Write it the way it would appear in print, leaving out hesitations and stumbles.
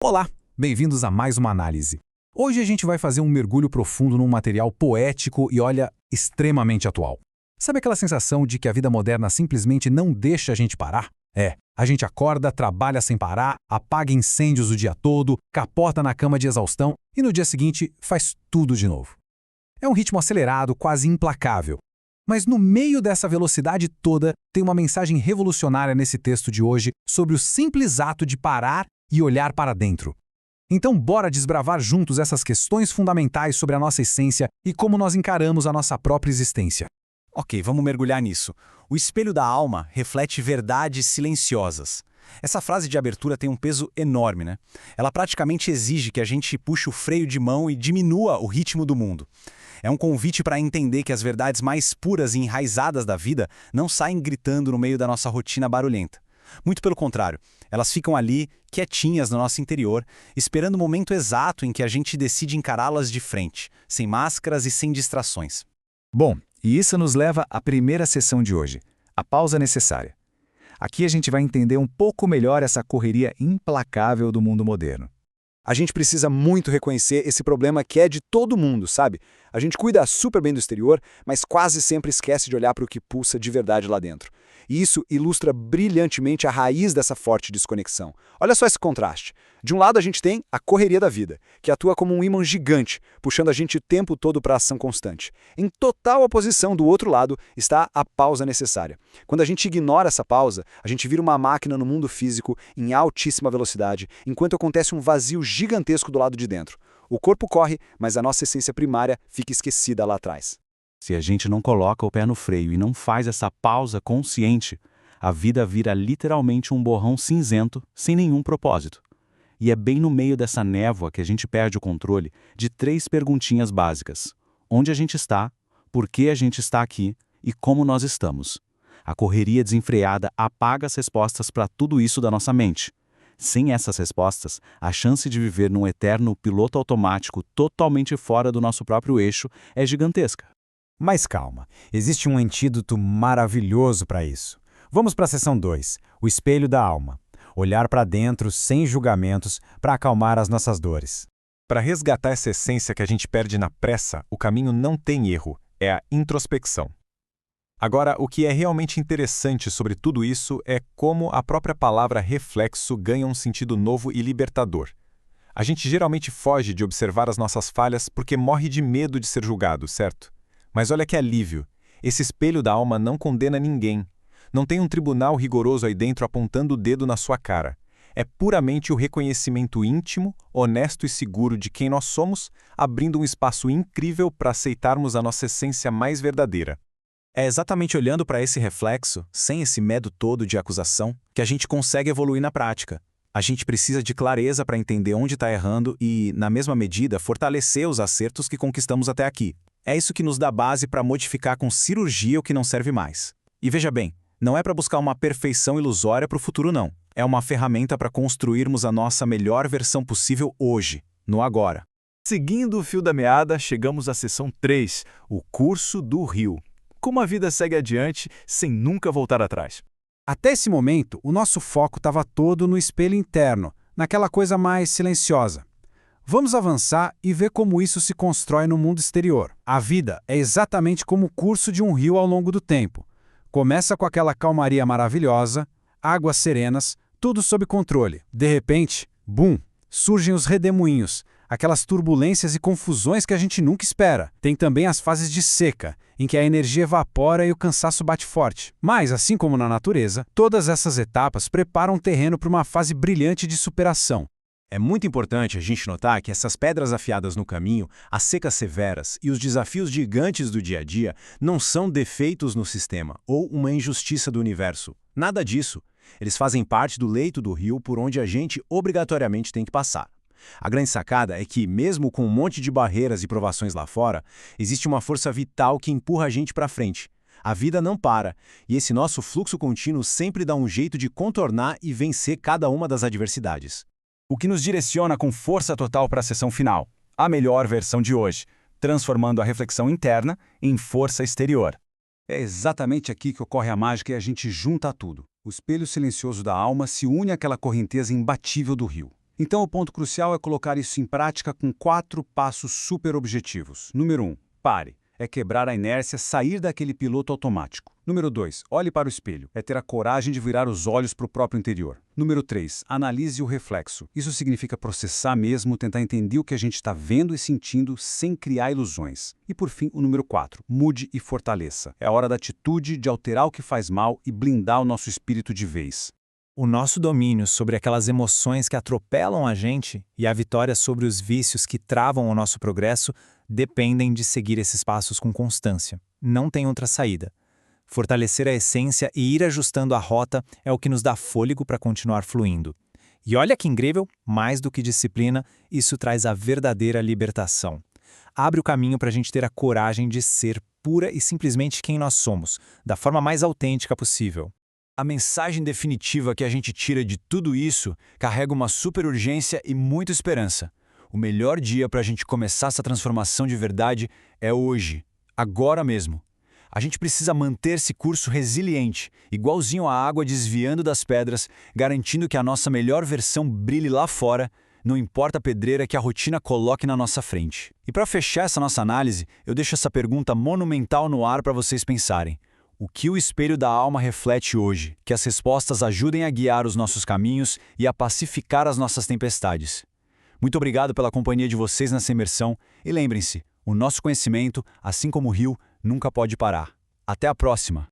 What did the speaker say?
Olá, bem-vindos a mais uma análise. Hoje a gente vai fazer um mergulho profundo num material poético e, olha, extremamente atual. Sabe aquela sensação de que a vida moderna simplesmente não deixa a gente parar? A gente acorda, trabalha sem parar, apaga incêndios o dia todo, capota na cama de exaustão e no dia seguinte faz tudo de novo. É um ritmo acelerado, quase implacável. Mas no meio dessa velocidade toda, tem uma mensagem revolucionária nesse texto de hoje sobre o simples ato de parar e olhar para dentro. Então, bora desbravar juntos essas questões fundamentais sobre a nossa essência e como nós encaramos a nossa própria existência. Ok, vamos mergulhar nisso. O espelho da alma reflete verdades silenciosas. Essa frase de abertura tem um peso enorme, né? Ela praticamente exige que a gente puxe o freio de mão e diminua o ritmo do mundo. É um convite para entender que as verdades mais puras e enraizadas da vida não saem gritando no meio da nossa rotina barulhenta. Muito pelo contrário, elas ficam ali, quietinhas no nosso interior, esperando o momento exato em que a gente decide encará-las de frente, sem máscaras e sem distrações. Bom, e isso nos leva à primeira sessão de hoje, a pausa necessária. Aqui a gente vai entender um pouco melhor essa correria implacável do mundo moderno. A gente precisa muito reconhecer esse problema que é de todo mundo, sabe? A gente cuida super bem do exterior, mas quase sempre esquece de olhar para o que pulsa de verdade lá dentro. E isso ilustra brilhantemente a raiz dessa forte desconexão. Olha só esse contraste. De um lado a gente tem a correria da vida, que atua como um ímã gigante, puxando a gente o tempo todo para a ação constante. Em total oposição do outro lado está a pausa necessária. Quando a gente ignora essa pausa, a gente vira uma máquina no mundo físico em altíssima velocidade, enquanto acontece um vazio gigantesco do lado de dentro. O corpo corre, mas a nossa essência primária fica esquecida lá atrás. Se a gente não coloca o pé no freio e não faz essa pausa consciente, a vida vira literalmente um borrão cinzento, sem nenhum propósito. E é bem no meio dessa névoa que a gente perde o controle de 3 perguntinhas básicas. Onde a gente está, por que a gente está aqui e como nós estamos. A correria desenfreada apaga as respostas para tudo isso da nossa mente. Sem essas respostas, a chance de viver num eterno piloto automático totalmente fora do nosso próprio eixo é gigantesca. Mas calma, existe um antídoto maravilhoso para isso. Vamos para a seção 2, o espelho da alma. Olhar para dentro sem julgamentos para acalmar as nossas dores. Para resgatar essa essência que a gente perde na pressa, o caminho não tem erro, é a introspecção. Agora, o que é realmente interessante sobre tudo isso é como a própria palavra reflexo ganha um sentido novo e libertador. A gente geralmente foge de observar as nossas falhas porque morre de medo de ser julgado, certo? Mas olha que alívio, esse espelho da alma não condena ninguém. Não tem um tribunal rigoroso aí dentro apontando o dedo na sua cara. É puramente o reconhecimento íntimo, honesto e seguro de quem nós somos, abrindo um espaço incrível para aceitarmos a nossa essência mais verdadeira. É exatamente olhando para esse reflexo, sem esse medo todo de acusação, que a gente consegue evoluir na prática. A gente precisa de clareza para entender onde está errando e, na mesma medida, fortalecer os acertos que conquistamos até aqui. É isso que nos dá base para modificar com cirurgia o que não serve mais. E veja bem, não é para buscar uma perfeição ilusória para o futuro, não. É uma ferramenta para construirmos a nossa melhor versão possível hoje, no agora. Seguindo o fio da meada, chegamos à seção 3, o curso do rio. Como a vida segue adiante sem nunca voltar atrás. Até esse momento, o nosso foco estava todo no espelho interno, naquela coisa mais silenciosa. Vamos avançar e ver como isso se constrói no mundo exterior. A vida é exatamente como o curso de um rio ao longo do tempo. Começa com aquela calmaria maravilhosa, águas serenas, tudo sob controle. De repente, bum, surgem os redemoinhos, aquelas turbulências e confusões que a gente nunca espera. Tem também as fases de seca, em que a energia evapora e o cansaço bate forte. Mas, assim como na natureza, todas essas etapas preparam o terreno para uma fase brilhante de superação. É muito importante a gente notar que essas pedras afiadas no caminho, as secas severas e os desafios gigantes do dia a dia não são defeitos no sistema ou uma injustiça do universo. Nada disso. Eles fazem parte do leito do rio por onde a gente obrigatoriamente tem que passar. A grande sacada é que, mesmo com um monte de barreiras e provações lá fora, existe uma força vital que empurra a gente para frente. A vida não para, e esse nosso fluxo contínuo sempre dá um jeito de contornar e vencer cada uma das adversidades. O que nos direciona com força total para a sessão final, a melhor versão de hoje, transformando a reflexão interna em força exterior. É exatamente aqui que ocorre a mágica e a gente junta tudo. O espelho silencioso da alma se une àquela correnteza imbatível do rio. Então o ponto crucial é colocar isso em prática com 4 passos super objetivos. Número 1, pare. É quebrar a inércia, sair daquele piloto automático. Número 2, olhe para o espelho. É ter a coragem de virar os olhos para o próprio interior. Número 3, analise o reflexo. Isso significa processar mesmo, tentar entender o que a gente está vendo e sentindo sem criar ilusões. E por fim, o número 4, mude e fortaleça. É a hora da atitude, de alterar o que faz mal e blindar o nosso espírito de vez. O nosso domínio sobre aquelas emoções que atropelam a gente e a vitória sobre os vícios que travam o nosso progresso dependem de seguir esses passos com constância. Não tem outra saída. Fortalecer a essência e ir ajustando a rota é o que nos dá fôlego para continuar fluindo. E olha que incrível, mais do que disciplina, isso traz a verdadeira libertação. Abre o caminho para a gente ter a coragem de ser pura e simplesmente quem nós somos, da forma mais autêntica possível. A mensagem definitiva que a gente tira de tudo isso carrega uma super urgência e muita esperança. O melhor dia para a gente começar essa transformação de verdade é hoje, agora mesmo. A gente precisa manter esse curso resiliente, igualzinho à água desviando das pedras, garantindo que a nossa melhor versão brilhe lá fora, não importa a pedreira que a rotina coloque na nossa frente. E para fechar essa nossa análise, eu deixo essa pergunta monumental no ar para vocês pensarem. O que o espelho da alma reflete hoje? Que as respostas ajudem a guiar os nossos caminhos e a pacificar as nossas tempestades. Muito obrigado pela companhia de vocês nessa imersão e lembrem-se, o nosso conhecimento, assim como o rio, nunca pode parar. Até a próxima!